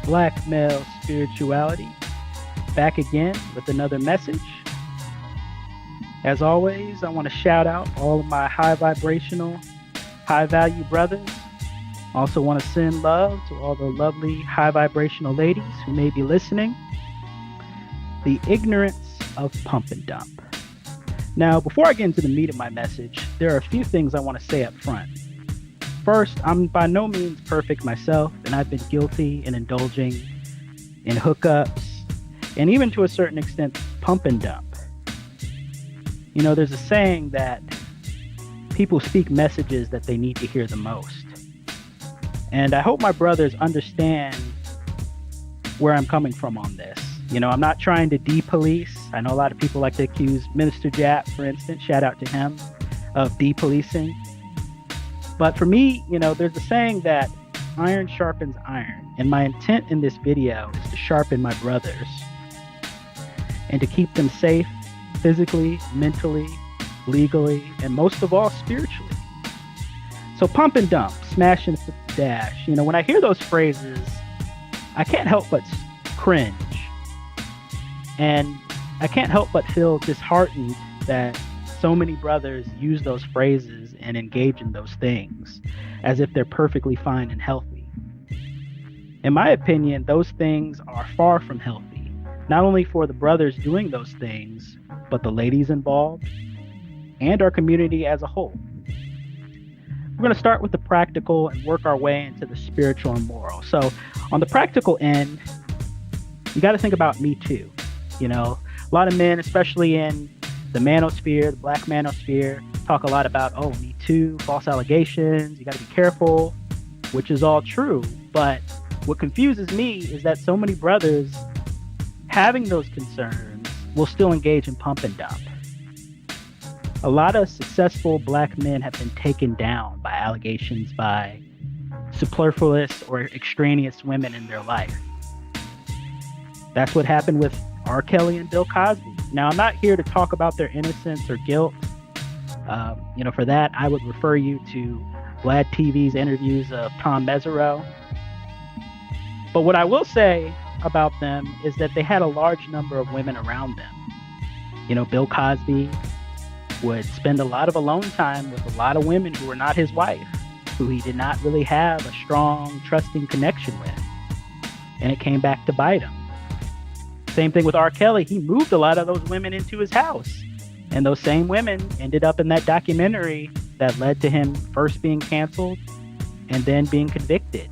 Black Male Spirituality, back again with another message. As always, I want to shout out all of my high vibrational, high value brothers. Also want to send love to all the lovely high vibrational ladies who may be listening. The ignorance of pump and dump. Now, before I get into the meat of my message, there are a few things I want to say up front. First, I'm by no means perfect myself, and I've been guilty in indulging in hookups, and even to a certain extent, pump and dump. You know, there's a saying that people speak messages that they need to hear the most. And I hope my brothers understand where I'm coming from on this. You know, I'm not trying to de-police. I know a lot of people like to accuse Minister Jap, for instance, shout out to him, of de-policing. But for me, you know, there's a saying that iron sharpens iron. And my intent in this video is to sharpen my brothers and to keep them safe physically, mentally, legally, and most of all, spiritually. So pump and dump, smash and dash. You know, when I hear those phrases, I can't help but cringe. And I can't help but feel disheartened that so many brothers use those phrases and engage in those things as if they're perfectly fine and healthy. In my opinion, those things are far from healthy, not only for the brothers doing those things, but the ladies involved and our community as a whole. We're going to start with the practical and work our way into the spiritual and moral. So on the practical end, you got to think about Me Too. You know, a lot of men, especially in the manosphere, the black manosphere, talk a lot about, oh, Me Too, false allegations, you got to be careful, which is all true. But what confuses me is that so many brothers having those concerns will still engage in pump and dump. A lot of successful black men have been taken down by allegations by superfluous or extraneous women in their life. That's what happened with R. Kelly and Bill Cosby. Now, I'm not here to talk about their innocence or guilt. You know, for that, I would refer you to Vlad TV's interviews of Tom Mesereau. But what I will say about them is that they had a large number of women around them. You know, Bill Cosby would spend a lot of alone time with a lot of women who were not his wife, who he did not really have a strong, trusting connection with. And it came back to bite him. Same thing with R. Kelly. He moved a lot of those women into his house. And those same women ended up in that documentary that led to him first being canceled and then being convicted.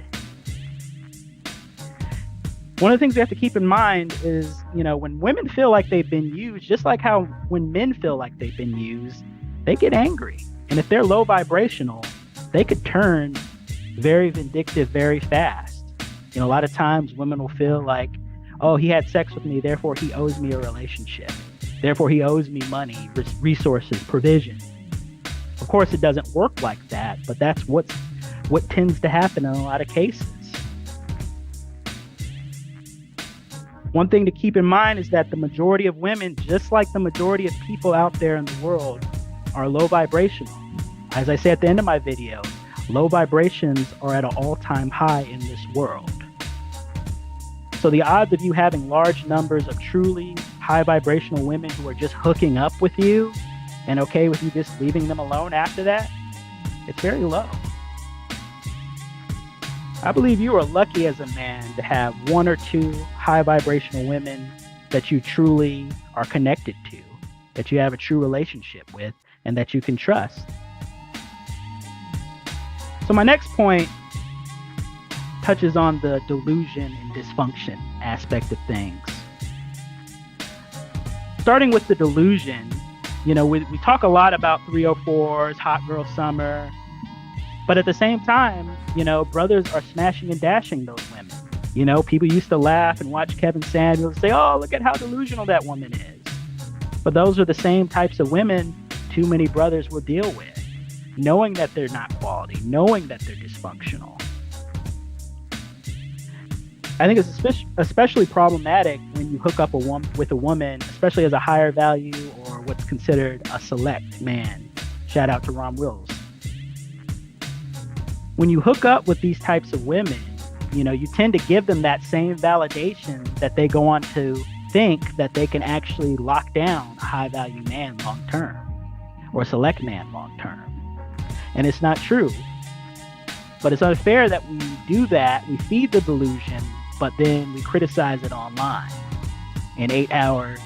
One of the things we have to keep in mind is, you know, when women feel like they've been used, just like how when men feel like they've been used, they get angry. And if they're low vibrational, they could turn very vindictive very fast. You know, a lot of times women will feel like, oh, he had sex with me, therefore he owes me a relationship. Therefore he owes me money, resources, provision. Of course, it doesn't work like that, but that's what tends to happen in a lot of cases. One thing to keep in mind is that the majority of women, just like the majority of people out there in the world, are low vibrational. As I say at the end of my video, low vibrations are at an all-time high in this world. So the odds of you having large numbers of truly high vibrational women who are just hooking up with you and okay with you just leaving them alone after that, it's very low. I believe you are lucky as a man to have one or two high vibrational women that you truly are connected to, that you have a true relationship with, and that you can trust. So my next point touches on the delusion and dysfunction aspect of things. Starting with the delusion, you know, we talk a lot about 304s, hot girl summer, but at the same time, you know, brothers are smashing and dashing those women. You know, people used to laugh and watch Kevin Samuels and say, oh, look at how delusional that woman is. But those are the same types of women too many brothers will deal with, knowing that they're not quality, knowing that they're dysfunctional. I think it's especially problematic when you hook up with a woman, especially as a higher value or what's considered a select man. Shout out to Ron Wills. When you hook up with these types of women, you tend to give them that same validation that they go on to think that they can actually lock down a high value man long term or select man long term. And it's not true. But it's unfair that we do that. We feed the delusion, but then we criticize it online in 8-hour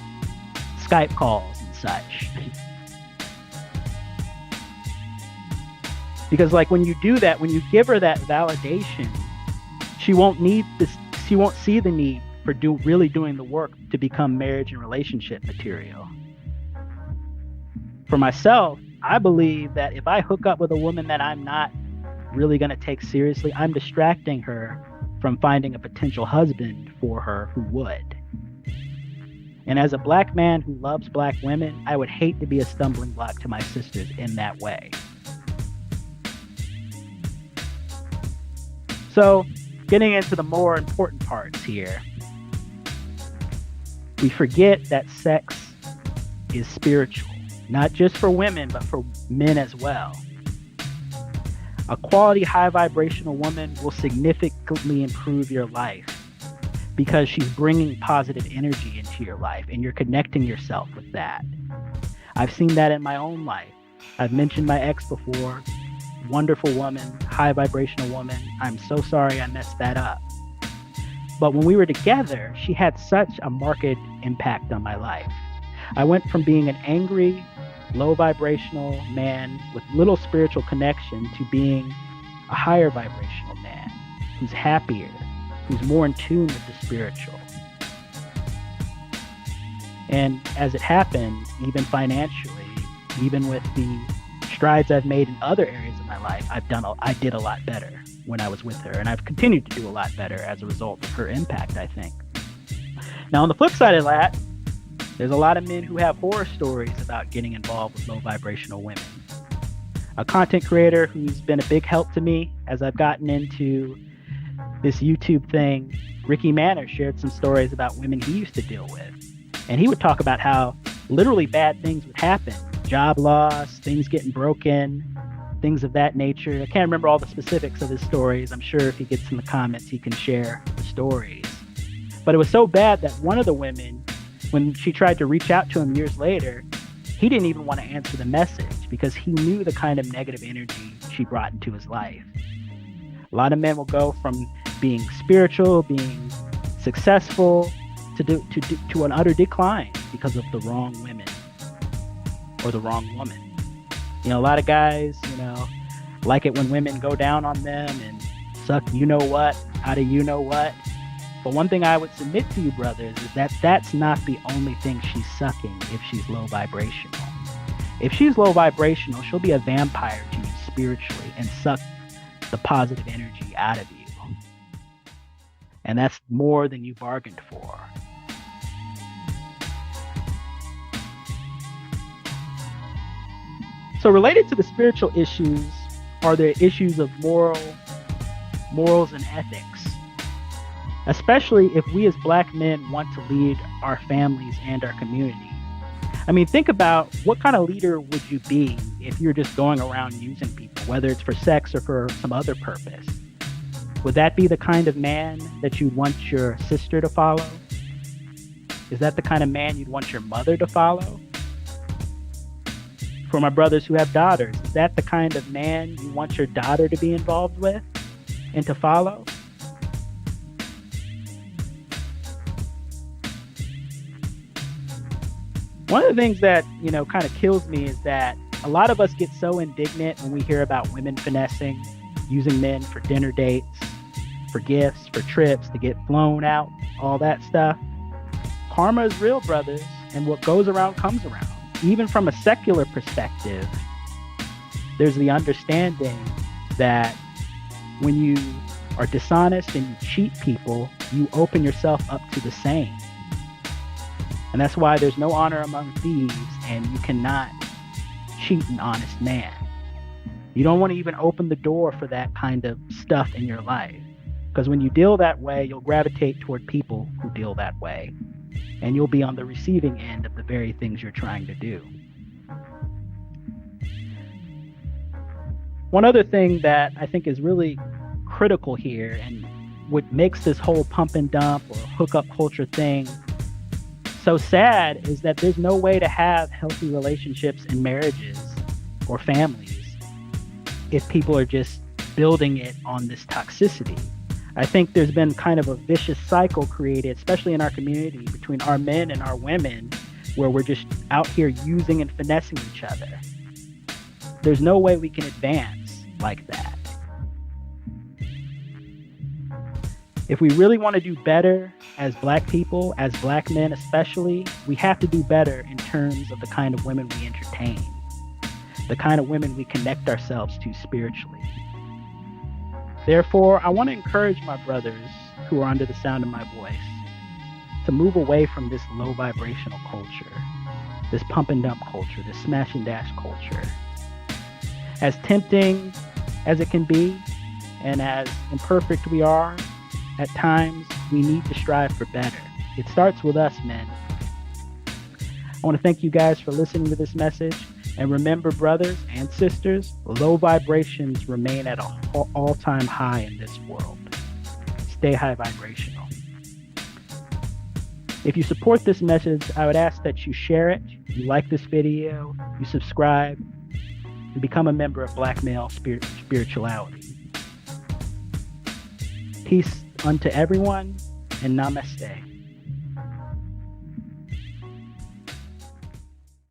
Skype calls and such. Because like when you do that, when you give her that validation, she won't see the need for really doing the work to become marriage and relationship material. For myself, I believe that if I hook up with a woman that I'm not really going to take seriously, I'm distracting her from finding a potential husband for her who would. And as a black man who loves black women, I would hate to be a stumbling block to my sisters in that way. So, getting into the more important parts here, we forget that sex is spiritual, not just for women, but for men as well. A quality high vibrational woman will significantly improve your life because she's bringing positive energy into your life and you're connecting yourself with that. I've seen that in my own life. I've mentioned my ex before. Wonderful woman, high vibrational woman. I'm so sorry I messed that up. But when we were together, she had such a marked impact on my life. I went from being an angry, low vibrational man with little spiritual connection to being a higher vibrational man who's happier, who's more in tune with the spiritual. And as it happened, even financially, even with the strides I've made in other areas of my life, I did a lot better when I was with her, and I've continued to do a lot better as a result of her impact, I think. Now, on the flip side of that, there's a lot of men who have horror stories about getting involved with low vibrational women. A content creator who's been a big help to me as I've gotten into this YouTube thing, Ricky Manor, shared some stories about women he used to deal with. And he would talk about how literally bad things would happen. Job loss, things getting broken, things of that nature. I can't remember all the specifics of his stories. I'm sure if he gets in the comments, he can share the stories. But it was so bad that one of the women, when she tried to reach out to him years later, he didn't even want to answer the message because he knew the kind of negative energy she brought into his life. A lot of men will go from being spiritual, being successful, to an utter decline because of the wrong women or the wrong woman. A lot of guys, like it when women go down on them and suck you-know-what out of you-know-what. But one thing I would submit to you, brothers, is that that's not the only thing she's sucking if she's low vibrational. If she's low vibrational, she'll be a vampire to you spiritually and suck the positive energy out of you. And that's more than you bargained for. So related to the spiritual issues are the issues of morals and ethics, especially if we as black men want to lead our families and our community. I mean, think about what kind of leader would you be if you're just going around using people, whether it's for sex or for some other purpose? Would that be the kind of man that you'd want your sister to follow? Is that the kind of man you'd want your mother to follow? For my brothers who have daughters, is that the kind of man you want your daughter to be involved with and to follow? One of the things that, kind of kills me is that a lot of us get so indignant when we hear about women finessing, using men for dinner dates, for gifts, for trips, to get flown out, all that stuff. Karma is real, brothers, and what goes around comes around. Even from a secular perspective, there's the understanding that when you are dishonest and you cheat people, you open yourself up to the same. And that's why there's no honor among thieves, and you cannot cheat an honest man. You don't want to even open the door for that kind of stuff in your life. Because when you deal that way, you'll gravitate toward people who deal that way. And you'll be on the receiving end of the very things you're trying to do. One other thing that I think is really critical here, and what makes this whole pump and dump or hookup culture thing so sad is that there's no way to have healthy relationships and marriages or families if people are just building it on this toxicity. I think there's been kind of a vicious cycle created, especially in our community, between our men and our women, where we're just out here using and finessing each other. There's no way we can advance like that. If we really want to do better as Black people, as Black men especially, we have to do better in terms of the kind of women we entertain, the kind of women we connect ourselves to spiritually. Therefore, I want to encourage my brothers who are under the sound of my voice to move away from this low vibrational culture, this pump and dump culture, this smash and dash culture. As tempting as it can be, and as imperfect we are, at times we need to strive for better. It starts with us, men. I want to thank you guys for listening to this message. And remember, brothers and sisters, low vibrations remain at an all-time high in this world. Stay high vibrational. If you support this message, I would ask that you share it, you like this video, you subscribe, and become a member of Black Male Spirituality. Peace unto everyone, and namaste.